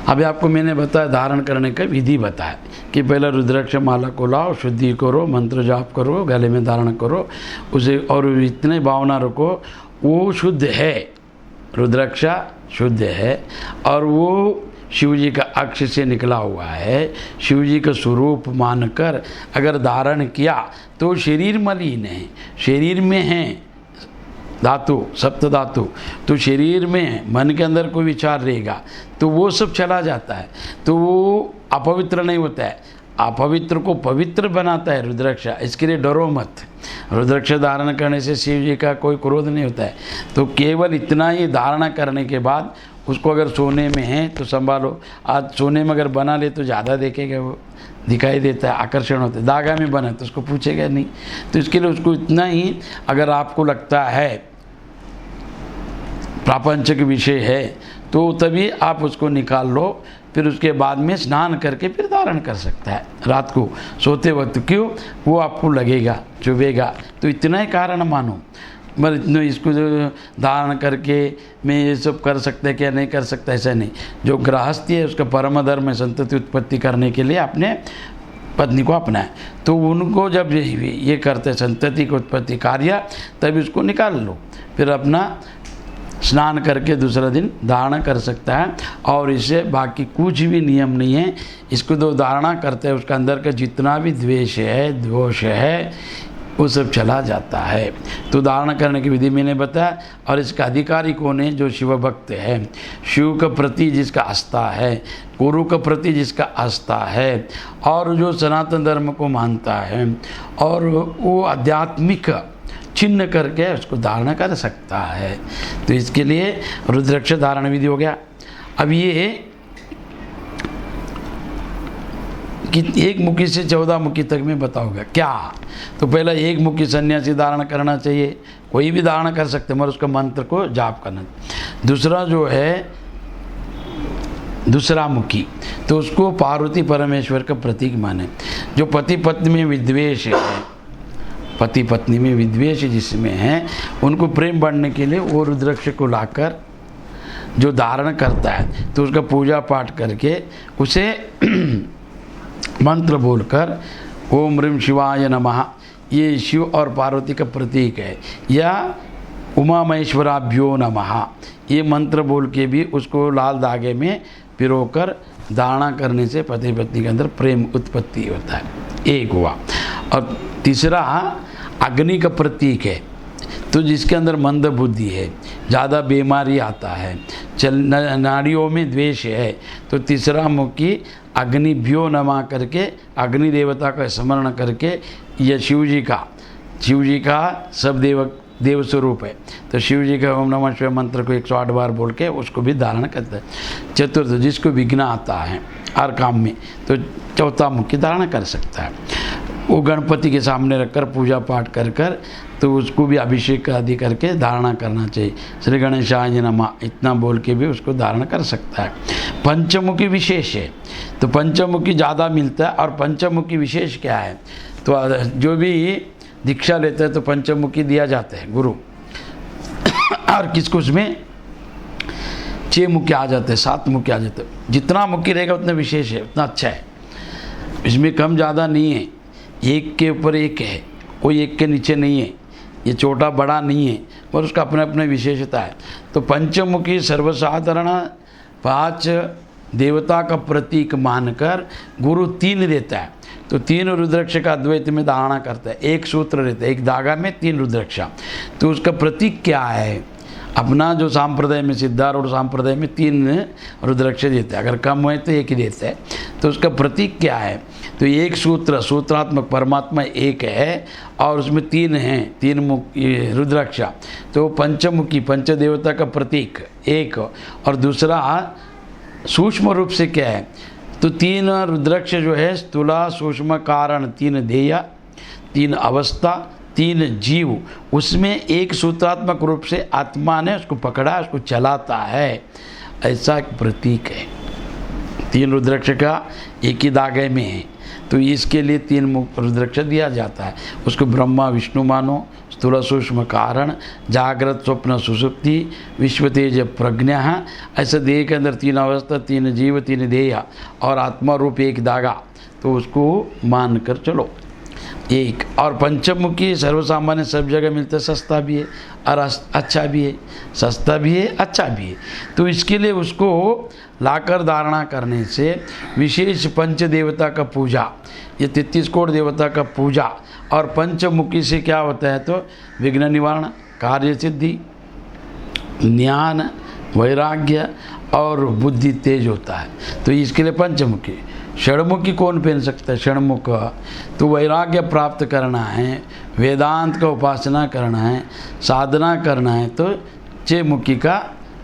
अभी आपको मैंने बताया धारण करने का विधि बताया कि पहले रुद्राक्ष माला को लाओ, शुद्धि करो, मंत्र जाप करो, गले में धारण करो उसे, और इतने भावना रखो वो शुद्ध है, रुद्राक्ष शुद्ध है और वो शिव जी का अक्ष से निकला हुआ है, शिव जी का स्वरूप मानकर अगर धारण किया तो शरीर मलिन है, शरीर में है धातु, सप्त धातु, तो शरीर में मन के अंदर कोई विचार रहेगा तो वो सब चला जाता है, तो वो अपवित्र नहीं होता है। अपवित्र को पवित्र बनाता है रुद्राक्ष, इसके लिए डरो मत। रुद्राक्ष धारण करने से शिव जी का कोई क्रोध नहीं होता है। तो केवल इतना ही धारणा करने के बाद उसको अगर सोने में है तो संभालो। आज सोने में अगर बना ले तो ज़्यादा देखेगा, वो दिखाई देता है, आकर्षण होता है। धागा में बना तो उसको पूछेगा नहीं। तो इसके लिए उसको इतना ही, अगर आपको लगता है प्रापंचिक विषय है तो तभी आप उसको निकाल लो, फिर उसके बाद में स्नान करके फिर धारण कर सकता है रात को सोते वक्त। क्यों? वो आपको लगेगा, चुभेगा। तो इतना ही कारण मानो, मगर इतना इसको धारण करके मैं ये सब कर सकता है क्या नहीं कर सकता, ऐसा नहीं। जो गृहस्थी है उसका परम धर्म है संतति उत्पत्ति करने के लिए अपने पत्नी को अपनाए, तो उनको जब ये करते संतति की उत्पत्ति कार्य तभी उसको निकाल लो, फिर अपना स्नान करके दूसरा दिन धारणा कर सकता है। और इससे बाकी कुछ भी नियम नहीं है। इसको जो धारणा करते हैं उसका अंदर का जितना भी द्वेष है, दोष है, वो सब चला जाता है। तो धारणा करने की विधि मैंने बताया। और इसका अधिकारी कौन है? जो शिव भक्त है, शिव के प्रति जिसका आस्था है, गुरु के प्रति जिसका आस्था है, और जो सनातन धर्म को मानता है, और वो आध्यात्मिक चिन्ह करके उसको धारण कर सकता है। तो इसके लिए रुद्राक्ष धारण विधि हो गया। अब ये कि एक मुखी से 14 मुखी तक में बताओगे क्या? तो पहला एक मुखी सन्यासी धारण करना चाहिए, कोई भी धारण कर सकते मगर उसका मंत्र को जाप करना। दूसरा जो है दूसरा मुखी, तो उसको पार्वती परमेश्वर का प्रतीक माने। जो पति पत्नी में विद्वेष है, पति पत्नी में विद्वेष जिसमें है, उनको प्रेम बढ़ने के लिए वो रुद्राक्ष को लाकर जो धारण करता है तो उसका पूजा पाठ करके उसे मंत्र बोलकर ओम ह्रीं शिवाय नमः, ये शिव और पार्वती का प्रतीक है, या उमा महेश्वराभ्यो नमः, ये मंत्र बोल के भी उसको लाल धागे में पिरोकर धारणा करने से पति पत्नी के अंदर प्रेम उत्पत्ति होता है। एक हुआ। और तीसरा अग्नि का प्रतीक है, तो जिसके अंदर मंद बुद्धि है, ज़्यादा बीमारी आता है, नाड़ियों में द्वेष है, तो तीसरा मुखी अग्निभ्यो नमः करके अग्नि देवता का स्मरण करके, यह शिव जी का सब देव स्वरूप है, तो शिव जी का ओम नमः शिवाय मंत्र को 108 बार बोल के उसको भी धारण करता है। चतुर्थ, जिसको विघ्न आता है हर काम में, तो चौथा मुखी धारण कर सकता है। वो गणपति के सामने रखकर पूजा पाठ कर कर तो उसको भी अभिषेक आदि करके धारणा करना चाहिए। श्री गणेशाय नमः इतना बोल के भी उसको धारण कर सकता है। पंचमुखी विशेष है, तो पंचमुखी ज़्यादा मिलता है। और पंचमुखी विशेष क्या है? तो जो भी दीक्षा लेता है तो पंचमुखी दिया जाता है गुरु, और किसको उसमें 6 मुखी आ जाते हैं, 7 मुखी आ जाते हैं। जितना मुखी रहेगा उतना विशेष है, उतना अच्छा है। इसमें कम ज़्यादा नहीं है, एक के ऊपर एक है, कोई एक के नीचे नहीं है, ये छोटा बड़ा नहीं है, और उसका अपने अपने विशेषता है। तो पंचमुखी सर्वसाधारण 5 देवता का प्रतीक मानकर गुरु 3 देता है, तो 3 रुद्राक्ष का अद्वैत में धारणा करता है। एक सूत्र रहता है, एक धागा में 3 रुद्राक्ष। तो उसका प्रतीक क्या है? अपना जो सांप्रदाय में सिद्धारूढ़ सांप्रदाय में 3 रुद्राक्ष देते हैं, अगर कम हुए तो एक ही देते हैं। तो उसका प्रतीक क्या है? तो एक सूत्रात्मक परमात्मा एक है और उसमें 3 हैं, 3 मुखी रुद्राक्ष। तो पंचमुखी पंचदेवता का प्रतीक एक, और दूसरा सूक्ष्म रूप से क्या है? तो 3 रुद्राक्ष जो है स्थूला सूक्ष्म कारण, 3 ध्येय, 3 अवस्था, 3 जीव, उसमें एक सूत्रात्मक रूप से आत्मा ने उसको पकड़ा, उसको चलाता है, ऐसा एक प्रतीक है। 3 रुद्राक्ष का एक ही धागे में है। तो इसके लिए 3 मुख रुद्राक्ष दिया जाता है। उसको ब्रह्मा विष्णु मानो, स्थूल सूक्ष्म कारण, जागृत स्वप्न सुसुप्ति, विश्व तेज प्रज्ञा। ऐसे देह के अंदर 3 अवस्था, 3 जीव, 3 देह और आत्मा रूप 1 धागा, तो उसको मान कर चलो। एक और पंचमुखी सर्वसामान्य सब जगह मिलता है, सस्ता भी है और अच्छा भी है, सस्ता भी है अच्छा भी है। तो इसके लिए उसको लाकर धारणा करने से विशेष पंच देवता का पूजा, ये 33 कोट देवता का पूजा और पंचमुखी से क्या होता है तो विघ्न निवारण, कार्य सिद्धि, ज्ञान, वैराग्य और बुद्धि तेज होता है। तो इसके लिए पंचमुखी। षण्मुखी कौन पहन सकता है? षण्मुख तो वैराग्य प्राप्त करना है, वेदांत का उपासना करना है, साधना करना है, तो 6 मुखी का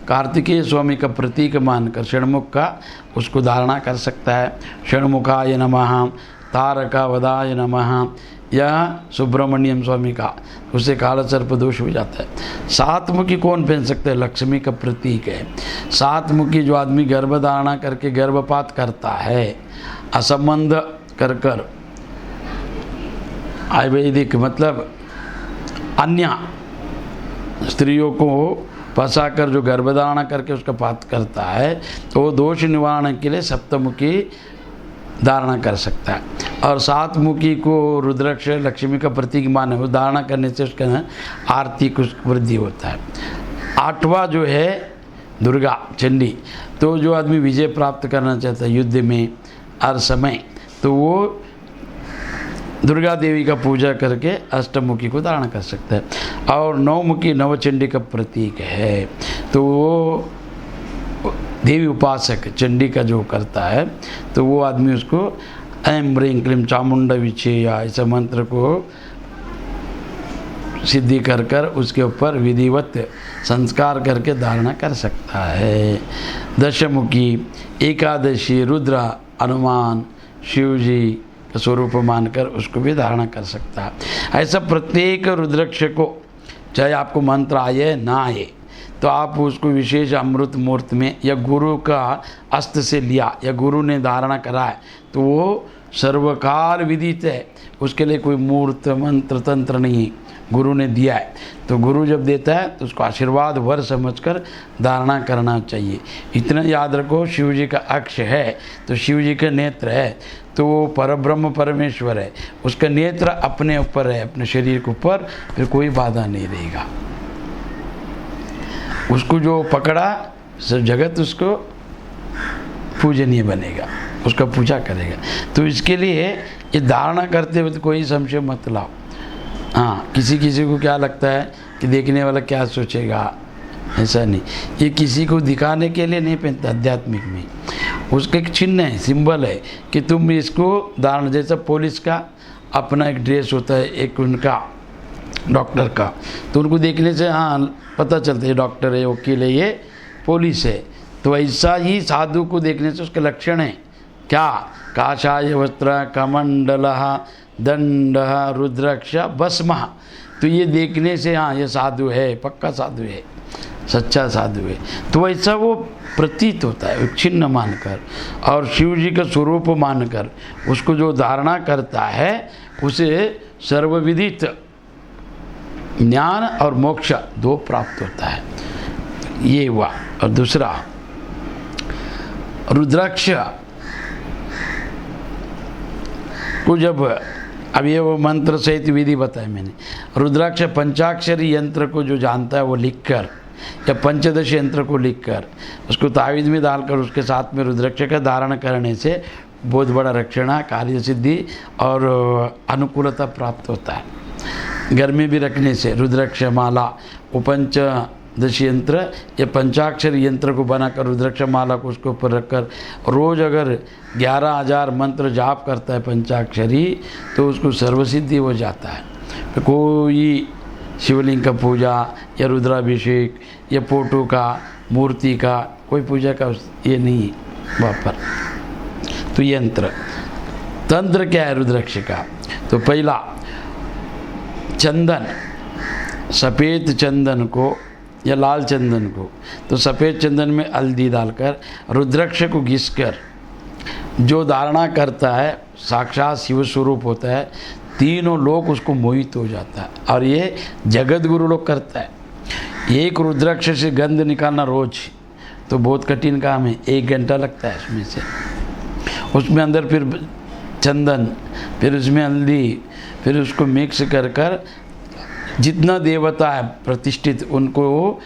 कार्तिकेय स्वामी का प्रतीक मानकर षण्मुख का उसको धारणा कर सकता है। षण्मुखाय नमः, तारकावधाय नमः, यह सुब्रमण्यम स्वामी का, उससे काला सर्प दोष हो जाता है। 7 मुखी कौन पहन सकता है? लक्ष्मी का प्रतीक है। 7 मुखी जो आदमी गर्भ धारणा करके गर्भपात करता है, असंबंध कर कर, आयुर्वेदिक मतलब अन्य स्त्रियों को फंसाकर जो गर्भधारणा करके उसका पात करता है, तो वो दोष निवारण के लिए सप्तमुखी धारणा कर सकता है। और 7 मुखी को रुद्राक्ष लक्ष्मी का प्रतीक माने, वो धारणा करने से उसका आर्थिक वृद्धि होता है। 8वां जो है दुर्गा चंडी, तो जो आदमी विजय प्राप्त करना चाहता है युद्ध में हर समय, तो वो दुर्गा देवी का पूजा करके अष्टमुखी को धारण कर सकता है। और 9 मुखी नवचंडी का प्रतीक है, तो वो देवी उपासक चंडी का जो करता है, तो वो आदमी उसको ऐं ह्रीं क्लीं चामुंडा विचेया ऐसा मंत्र को सिद्धि कर कर उसके ऊपर विधिवत संस्कार करके धारणा कर सकता है। दशमुखी, एकादशी, रुद्र, हनुमान, शिव जी का स्वरूप मानकर उसको भी धारणा कर सकता है। ऐसा प्रत्येक रुद्राक्ष को चाहे आपको मंत्र आए ना आए, तो आप उसको विशेष अमृत मुहूर्त में या गुरु का अस्त्र से लिया या गुरु ने धारणा कराए, तो वो सर्वकाल विदित है। उसके लिए कोई मूर्त मंत्र तंत्र नहीं, गुरु ने दिया है। तो गुरु जब देता है तो उसको आशीर्वाद वर समझकर धारणा करना चाहिए। इतना याद रखो, शिव जी का अक्ष है तो शिव जी का नेत्र है, तो वो परब्रह्म परमेश्वर है, उसका नेत्र अपने ऊपर है, अपने शरीर के ऊपर, फिर कोई बाधा नहीं रहेगा। उसको जो पकड़ा सब जगत उसको पूजनीय बनेगा, उसका पूजा करेगा। तो इसके लिए ये धारणा करते हुए तो कोई संशय मत लाओ। हाँ, किसी किसी को क्या लगता है कि देखने वाला क्या सोचेगा, ऐसा नहीं। ये किसी को दिखाने के लिए नहीं पहनता, आध्यात्मिक में उसका एक चिन्ह है, सिंबल है कि तुम इसको धारण, जैसा पुलिस का अपना एक ड्रेस होता है, एक उनका डॉक्टर का, तो उनको देखने से हाँ पता चलता है डॉक्टर है, वकील है, ये पुलिस है। तो ऐसा ही साधु को देखने से उसके लक्षण है क्या? काषाय वस्त्र, कमंडल, दंड, रुद्राक्ष, भस्म। तो ये देखने से हाँ ये साधु है, पक्का साधु है, सच्चा साधु है। तो ऐसा वो प्रतीत होता है, चिन्ह मानकर और शिव जी का स्वरूप मानकर उसको जो धारणा करता है उसे सर्वविदित ज्ञान और मोक्ष 2 प्राप्त होता है। ये हुआ। और दूसरा रुद्राक्ष को जब अब ये वो मंत्र सहित विधि बताया मैंने। रुद्राक्ष पंचाक्षरी यंत्र को जो जानता है वो लिखकर या पंचदश यंत्र को लिखकर उसको तावीज़ में डालकर उसके साथ में रुद्राक्ष का धारण करने से बहुत बड़ा रक्षण, कार्य सिद्धि और अनुकूलता प्राप्त होता है। घर में भी रखने से रुद्राक्ष माला, वो पंचदश यंत्र या पंचाक्षर यंत्र को बनाकर रुद्राक्ष माला को उसके ऊपर रखकर रोज़ अगर 11,000 मंत्र जाप करता है पंचाक्षरी, तो उसको सर्वसिद्धि हो जाता है। तो कोई शिवलिंग का पूजा या रुद्राभिषेक या फोटो का, मूर्ति का कोई पूजा का ये नहीं वहाँ पर। तो यंत्र तंत्र क्या है रुद्राक्ष का? तो पहला चंदन, सफ़ेद चंदन को या लाल चंदन को, तो सफ़ेद चंदन में हल्दी डालकर रुद्राक्ष को घिसकर जो धारणा करता है साक्षात शिव स्वरूप होता है, तीनों लोग उसको मोहित हो जाता है। और ये जगत गुरु लोग करता है। एक रुद्राक्ष से गंध निकालना रोज तो बहुत कठिन काम है, 1 घंटा लगता है उसमें से। उसमें अंदर फिर चंदन, फिर उसमें हल्दी, फिर उसको मिक्स कर कर जितना देवता है प्रतिष्ठित उनको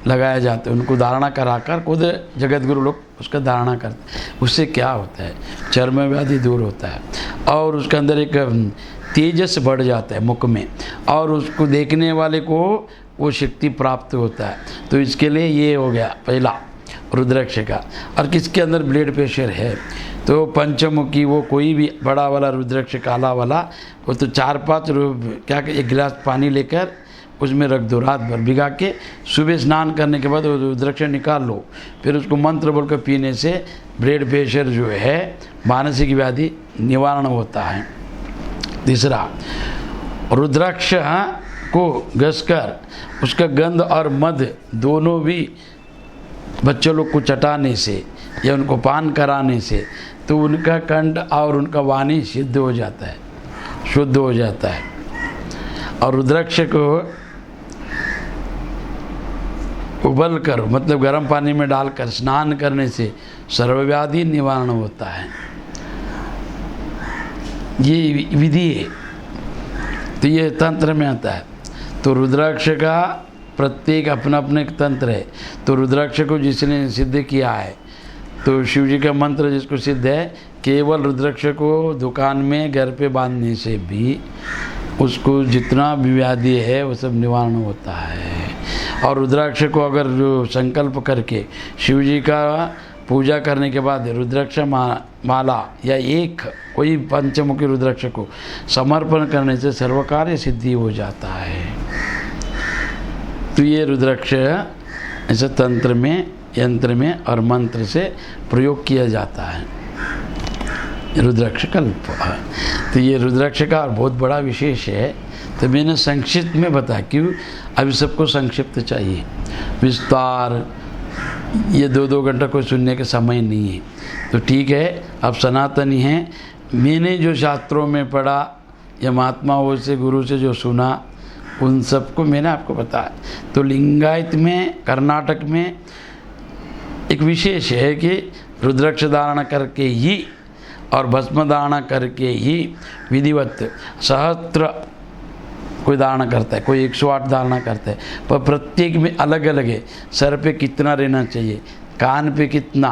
लगाया जाता है, उनको धारणा कराकर खुद जगत गुरु लोग उसका धारणा करते हैं। उससे क्या होता है, चर्म व्याधि दूर होता है और उसके अंदर एक तेजस बढ़ जाता है मुख में, और उसको देखने वाले को वो शक्ति प्राप्त होता है। तो इसके लिए ये हो गया पहला रुद्राक्ष का। और किसके अंदर ब्लड प्रेशर है तो पंचमुखी, वो कोई भी बड़ा वाला रुद्राक्ष काला वाला, वो तो 4-5 क्या 1 गिलास पानी लेकर उसमें रख दो, रात भर भिगा के, सुबह स्नान करने के बाद वो रुद्राक्ष निकाल लो, फिर उसको मंत्र बोलकर पीने से ब्लड प्रेशर जो है, मानसिक व्याधि निवारण होता है। तीसरा, रुद्राक्ष को घसकर उसका गंध और मध दोनों भी बच्चों लोग को चटाने से या उनको पान कराने से तो उनका कंठ और उनका वाणी सिद्ध हो जाता है, शुद्ध हो जाता है। और रुद्राक्ष को उबल कर मतलब गर्म पानी में डालकर स्नान करने से सर्वव्याधि निवारण होता है। ये विधि है, तो ये तंत्र में आता है। तो रुद्राक्ष का प्रत्येक अपना अपना एक तंत्र है। तो रुद्राक्ष को जिसने सिद्ध किया है, तो शिव जी का मंत्र जिसको सिद्ध है, केवल रुद्राक्ष को दुकान में घर पे बांधने से भी उसको जितना भी व्याधि है वो सब निवारण होता है। और रुद्राक्ष को अगर जो संकल्प करके शिव जी का पूजा करने के बाद रुद्राक्ष माला या एक कोई पंचमुखी रुद्राक्ष को समर्पण करने से सर्वकार्य सिद्धि हो जाता है। तो ये रुद्राक्ष ऐसे तंत्र में, यंत्र में और मंत्र से प्रयोग किया जाता है, रुद्राक्ष कल्प। तो ये रुद्राक्ष का बहुत बड़ा विशेष है। तो मैंने संक्षिप्त में बताया, क्यों अभी सबको संक्षिप्त चाहिए, विस्तार ये 2-2 घंटा कोई सुनने का समय नहीं है। तो ठीक है, अब सनातनी हैं, मैंने जो शास्त्रों में पढ़ा या महात्माओं से गुरु से जो सुना उन सबको मैंने आपको बताया। तो लिंगायत में, कर्नाटक में एक विशेष है कि रुद्राक्ष धारण करके ही और भस्म धारण करके ही विधिवत सहस्त्र कोई धारणा करता है, कोई 108 धारणा करता है, पर प्रत्येक में अलग अलग है। सर पे कितना रहना चाहिए, कान पे कितना,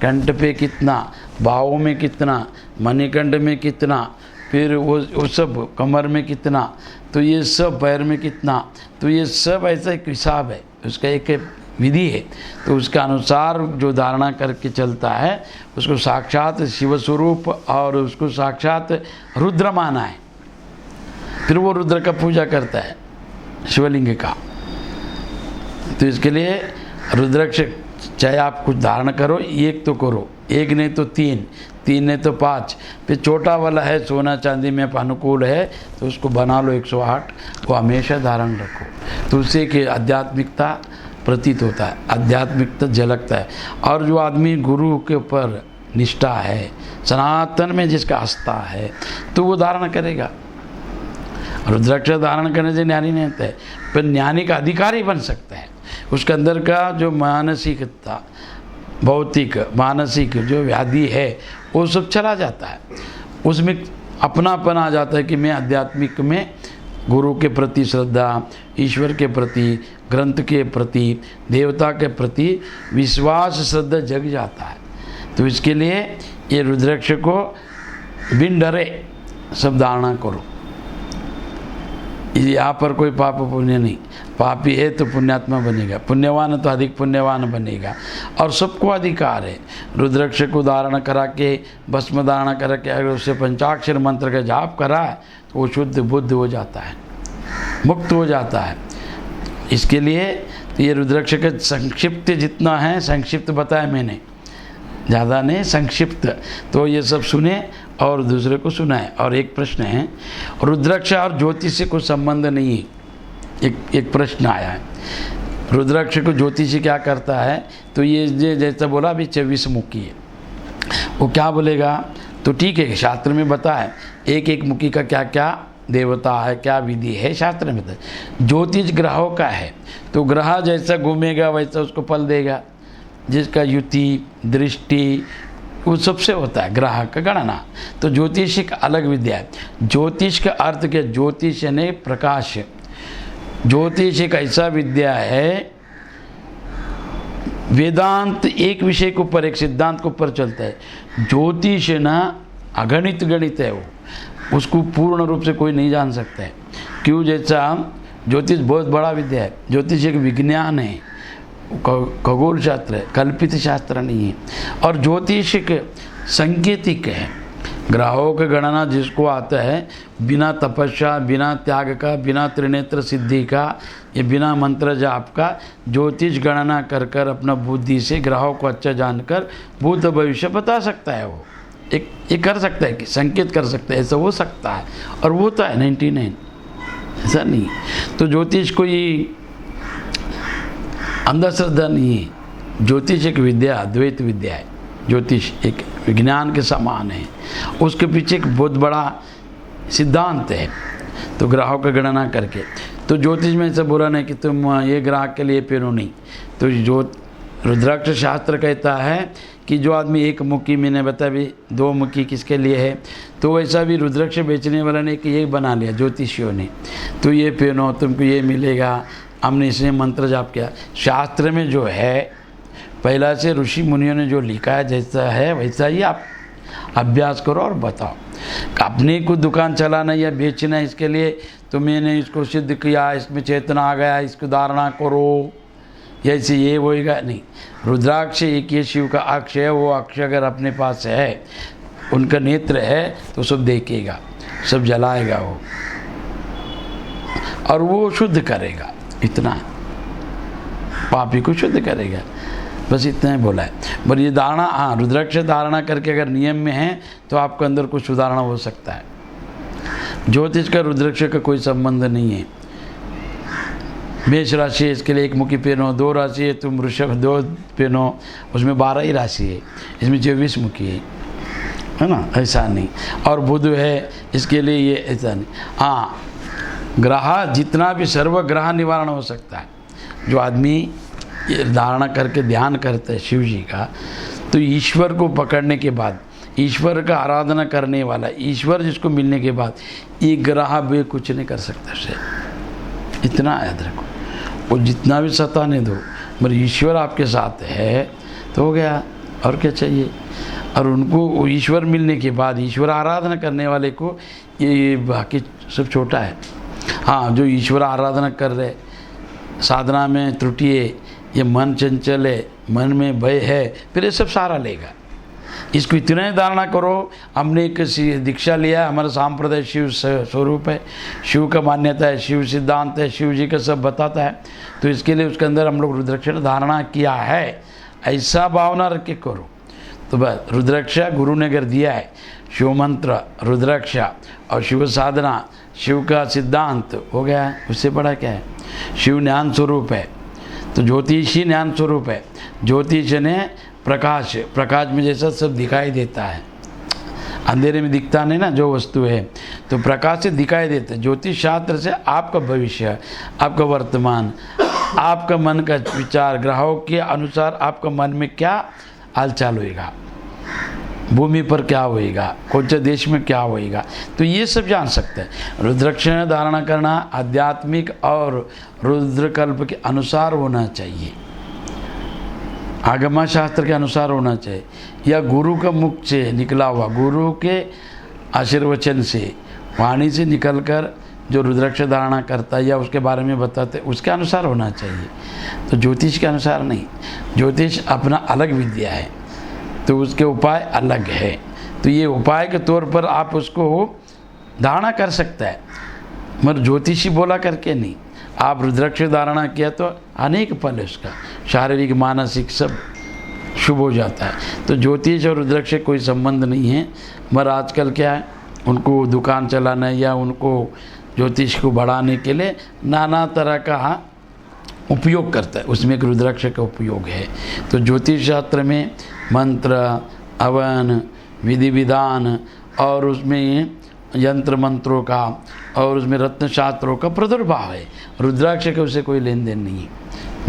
कंठ पे कितना, बाहों में कितना, मणिकंठ में कितना, फिर वो सब कमर में कितना, तो ये सब पैर में कितना, तो ये सब ऐसा एक हिसाब है, उसका एक विधि है। तो उसके अनुसार जो धारणा करके चलता है उसको साक्षात शिव स्वरूप और उसको साक्षात रुद्र माना है। फिर वो रुद्र का पूजा करता है, शिवलिंग का। तो इसके लिए रुद्राक्ष चाहे आप कुछ धारण करो, एक तो करो, एक नहीं तो 3, 3 नहीं तो 5, फिर छोटा वाला है सोना चांदी में अनुकूल है तो उसको बना लो 108, वो हमेशा धारण रखो। तो उससे कि आध्यात्मिकता प्रतीत होता है, आध्यात्मिकता झलकता है। और जो आदमी गुरु के ऊपर निष्ठा है, सनातन में जिसका आस्था है, तो वो धारण करेगा। रुद्राक्ष धारण करने से ज्ञानी नहीं होता है, पर ज्ञानी का अधिकारी बन सकता है। उसके अंदर का जो मानसिकता, भौतिक मानसिक जो व्याधि है वो सब चला जाता है, उसमें अपनापन आ जाता है कि मैं आध्यात्मिक में गुरु के प्रति श्रद्धा, ईश्वर के प्रति, ग्रंथ के प्रति, देवता के प्रति विश्वास श्रद्धा जग जाता है। तो इसके लिए ये रुद्राक्ष को बिन डरे सब धारणा करो। यहाँ पर कोई पाप पुण्य नहीं, पापी है तो पुण्यात्मा बनेगा, पुण्यवान है तो अधिक पुण्यवान बनेगा। और सबको अधिकार है रुद्राक्ष को धारण करा के, भस्म धारण करा के अगर उससे पंचाक्षर मंत्र का जाप करा तो वो शुद्ध बुद्ध हो जाता है, मुक्त हो जाता है। इसके लिए तो ये रुद्राक्ष का संक्षिप्त जितना है, संक्षिप्त बताया मैंने, ज़्यादा नहीं, संक्षिप्त। तो ये सब सुने और दूसरे को सुनाए। और एक प्रश्न है, रुद्राक्ष और ज्योतिष से कोई संबंध नहीं है। एक प्रश्न आया है, रुद्राक्ष को ज्योतिषी क्या करता है? तो ये जैसा बोला अभी 24 मुखी है, वो क्या बोलेगा? तो ठीक है, शास्त्र में बताया एक एक मुखी का क्या क्या देवता है, क्या विधि है, शास्त्र में बताया। ज्योतिष ग्रहों का है, तो ग्रह जैसा घूमेगा वैसा उसको फल देगा। जिसका युति दृष्टि वो सबसे होता है ग्रह का गणना। तो ज्योतिष एक अलग विद्या है। ज्योतिष का अर्थ क्या? ज्योतिष यानी प्रकाश। ज्योतिष एक ऐसा विद्या है, वेदांत एक विषय के ऊपर, एक सिद्धांत के ऊपर चलता है। ज्योतिष ना अगणित गणित है, वो उसको पूर्ण रूप से कोई नहीं जान सकता है। क्यों? जैसा ज्योतिष बहुत बड़ा विद्या है, ज्योतिष एक विज्ञान है, खगोल शास्त्र है, कल्पित शास्त्र नहीं है। और ज्योतिष एक सांकेतिक है, ग्रहों की गणना जिसको आता है बिना तपस्या, बिना त्याग का, बिना त्रिनेत्र सिद्धि का, ये बिना मंत्र जाप का ज्योतिष गणना कर कर अपना बुद्धि से ग्रहों को अच्छा जानकर भूत भविष्य बता सकता है। वो एक कर सकता है कि संकेत कर सकता है, ऐसा हो सकता है। और वो होता है 99, ऐसा नहीं। तो ज्योतिष कोई अंधश्रद्धा नहीं है। ज्योतिष एक विद्या, अद्वैत विद्या है। ज्योतिष एक विज्ञान के समान है, उसके पीछे एक बहुत बड़ा सिद्धांत है। तो ग्रहों का गणना करके, तो ज्योतिष में ऐसा बुरा नहीं कि तुम ये ग्रह के लिए पहनो, नहीं। तो जो रुद्राक्ष शास्त्र कहता है कि जो आदमी एक मुखी, मैंने बताया भी दो मुखी किसके लिए है, तो वैसा भी रुद्राक्ष बेचने वाला ने कि ये बना लिया ज्योतिषियों ने, तो ये पहनो तुमको ये मिलेगा, हमने इसने मंत्र जाप किया। शास्त्र में जो है पहला से ऋषि मुनियों ने जो लिखा है जैसा है वैसा ही आप अभ्यास करो और बताओ। अपने को दुकान चलाना या बेचना इसके लिए तो मैंने इसको सिद्ध किया, इसमें चेतना आ गया, इसको धारणा करो, ऐसे ये होएगा नहीं। रुद्राक्ष एक ये शिव का अक्ष है, वो अक्ष अगर अपने पास है, उनका नेत्र है तो सब देखेगा, सब जलाएगा वो, और वो शुद्ध करेगा। इतना पापी को शुद्ध करेगा, बस इतना ही बोला है। पर ये धारणा, हाँ, रुद्राक्ष धारणा करके अगर नियम में है तो आपके अंदर कुछ सुधारणा हो सकता है। ज्योतिष का रुद्राक्ष का कोई संबंध नहीं है। मेष राशि है, इसके लिए एक मुखी पहनो, 2 राशि है तुम वृषभ 2 पहनो, उसमें 12 ही राशि है, इसमें 24 मुखी है ना, ऐसा नहीं। और बुध है, इसके लिए ये ऐसा नहीं। हाँ, ग्रह जितना भी सर्व ग्रह निवारण हो सकता है। जो आदमी ये धारणा करके ध्यान करते हैं शिव जी का, तो ईश्वर को पकड़ने के बाद, ईश्वर का आराधना करने वाला, ईश्वर जिसको मिलने के बाद ये ग्रह भी कुछ नहीं कर सकता उसे। इतना याद रखो, वो जितना भी सताने दो, मगर ईश्वर आपके साथ है तो हो गया, और क्या चाहिए। और उनको ईश्वर मिलने के बाद, ईश्वर आराधना करने वाले को ये बाकी सब छोटा है। हाँ, जो ईश्वर आराधना कर रहे, साधना में त्रुटि है, ये मन चंचल है, मन में भय है, फिर ये सब सारा लेगा। इसको इतना ही धारणा करो, हमने एक दीक्षा लिया, हमारा सांप्रदाय शिव स्वरूप है, शिव का मान्यता है, शिव सिद्धांत है, शिव जी का सब बताता है, तो इसके लिए उसके अंदर हम लोग रुद्राक्ष धारणा किया है, ऐसा भावना रख के करो। तो बस रुद्राक्षा गुरु ने अगर दिया है, शिव मंत्र, रुद्राक्षा और शिव साधना, शिव का सिद्धांत हो गया, उससे बड़ा क्या है। शिव ज्ञान स्वरूप है, तो ज्योतिष ही ज्ञान स्वरूप है। ज्योतिष ने प्रकाश, प्रकाश में जैसा सब दिखाई देता है, अंधेरे में दिखता नहीं ना जो वस्तु है, तो प्रकाश से दिखाई देता है। ज्योतिष शास्त्र से आपका भविष्य, आपका वर्तमान, आपका मन का विचार, ग्रहों के अनुसार आपका मन में क्या हालचाल होएगा, भूमि पर क्या होएगा, कौन से देश में क्या होएगा, तो ये सब जान सकते हैं। रुद्राक्ष धारणा करना आध्यात्मिक और रुद्रकल्प के अनुसार होना चाहिए, आगमा शास्त्र के अनुसार होना चाहिए, या गुरु का मुख से निकला हुआ, गुरु के आशीर्वचन से, वाणी से निकलकर जो रुद्राक्ष धारणा करता है या उसके बारे में बताते, उसके अनुसार होना चाहिए। तो ज्योतिष के अनुसार नहीं। ज्योतिष अपना अलग विद्या है, तो उसके उपाय अलग है। तो ये उपाय के तौर पर आप उसको धारणा कर सकता है, मगर ज्योतिषी बोला करके नहीं। आप रुद्राक्ष धारणा किया तो अनेक फल है उसका, शारीरिक मानसिक सब शुभ हो जाता है। तो ज्योतिष और रुद्राक्ष कोई संबंध नहीं है, मगर आजकल क्या है, उनको दुकान चलाना या उनको ज्योतिष को बढ़ाने के लिए नाना तरह का उपयोग करता है, उसमें एक रुद्राक्ष का उपयोग है। तो ज्योतिष शास्त्र में मंत्र, हवन विधि विधान और उसमें यंत्र मंत्रों का और उसमें रत्न शास्त्रों का प्रादुर्भाव है। रुद्राक्ष के उससे कोई लेन देन नहीं है,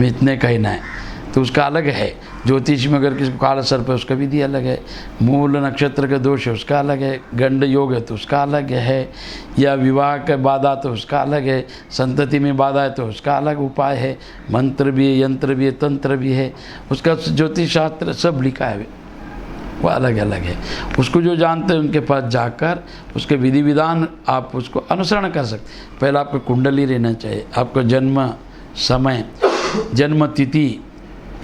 मैं इतने कहना है। तो उसका अलग है। ज्योतिष में अगर किसी को काला सर्प है उसका विधि अलग है, मूल नक्षत्र के दोष है उसका अलग है, गंड योग है तो उसका अलग है, या विवाह के बाधा तो उसका अलग है, संतति में बाधा है तो उसका अलग उपाय है, मंत्र भी है, यंत्र भी है, तंत्र भी है, उसका ज्योतिष शास्त्र सब लिखा है, वो अलग अलग है। उसको जो जानते हैं उनके पास जाकर उसके विधि विधान आप उसको अनुसरण कर सकते। पहले आपको कुंडली रहना चाहिए, आपको जन्म समय जन्म तिथि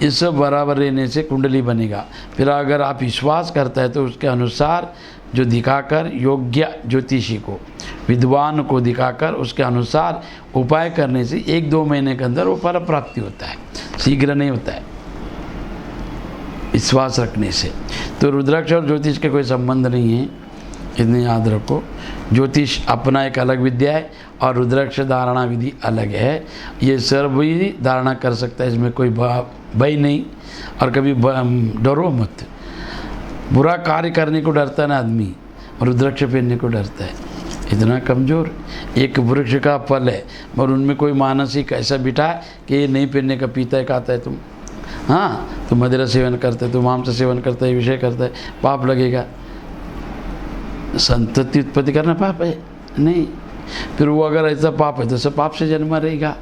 ये सब बराबर रहने से कुंडली बनेगा। फिर अगर आप विश्वास करते हैं तो उसके अनुसार जो दिखाकर योग्य ज्योतिषी को विद्वान को दिखाकर उसके अनुसार उपाय करने से 1-2 महीने के अंदर वो फल प्राप्ति होता है, शीघ्र नहीं होता है, विश्वास रखने से। तो रुद्राक्ष और ज्योतिष के कोई संबंध नहीं है, इतने याद रखो। ज्योतिष अपना एक अलग विद्या है और रुद्राक्ष धारणा विधि अलग है। ये सर्व भी धारणा कर सकता है, इसमें कोई भय नहीं। और कभी डरो मत, बुरा कार्य करने को डरता है ना आदमी, रुद्राक्ष पहनने को डरता है, इतना कमज़ोर। एक वृक्ष का फल है और उनमें कोई मानसिक ऐसा बिठा है कि ये नहीं पहनने का, पीता है, खाता है तुम, हाँ तुम मदिरा सेवन करते, तुम मांस सेवन करता है, विषय करता है, पाप लगेगा। संतति उत्पत्ति करना पाप है नहीं। फिर वो अगर ऐसा पाप है तो सब पाप से जन्मा रहेगा।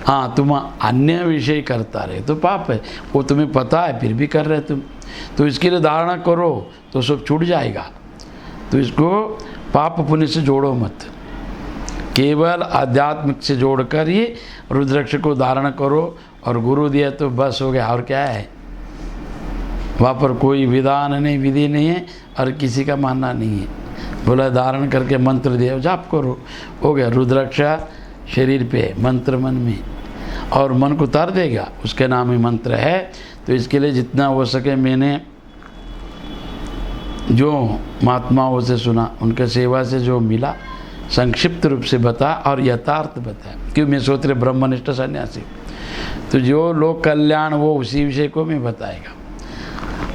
हाँ तुम अन्य विषय करता रहे तो पाप है, वो तुम्हें पता है फिर भी कर रहे तुम, तो इसके लिए धारणा करो तो सब छूट जाएगा। तो इसको पाप पुण्य से जोड़ो मत, केवल आध्यात्मिक से जोड़कर ही रुद्राक्ष को धारण करो और गुरु दिया तो बस हो गया। और क्या है, वहाँ पर कोई विधान नहीं, विधि नहीं है और किसी का मानना नहीं है। बोला धारण करके मंत्र दिया, जाप करो, हो गया। रुद्राक्ष शरीर पे, मंत्र मन में, और मन को उतार देगा, उसके नाम ही मंत्र है। तो इसके लिए जितना हो सके मैंने जो महात्माओं से सुना, उनके सेवा से जो मिला संक्षिप्त रूप से बता और यथार्थ बताया, क्यों मैं सोच रहे ब्रह्मनिष्ठ सन्यासी, तो जो लोक कल्याण वो उसी विषय को मैं बताएगा।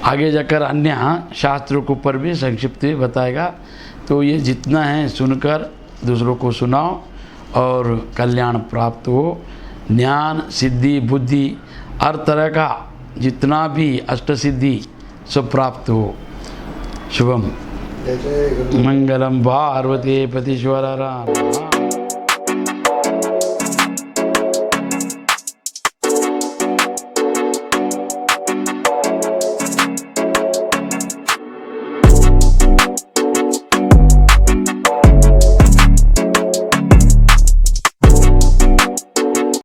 आगे जाकर अन्य शास्त्रों के ऊपर भी संक्षिप्त में बताएगा। तो ये जितना है सुनकर दूसरों को सुनाओ और कल्याण प्राप्त हो, ज्ञान सिद्धि बुद्धि हर तरह का जितना भी अष्ट सिद्धि सब प्राप्त हो। शुभम मंगलम पार्वती पतिश्वर राम।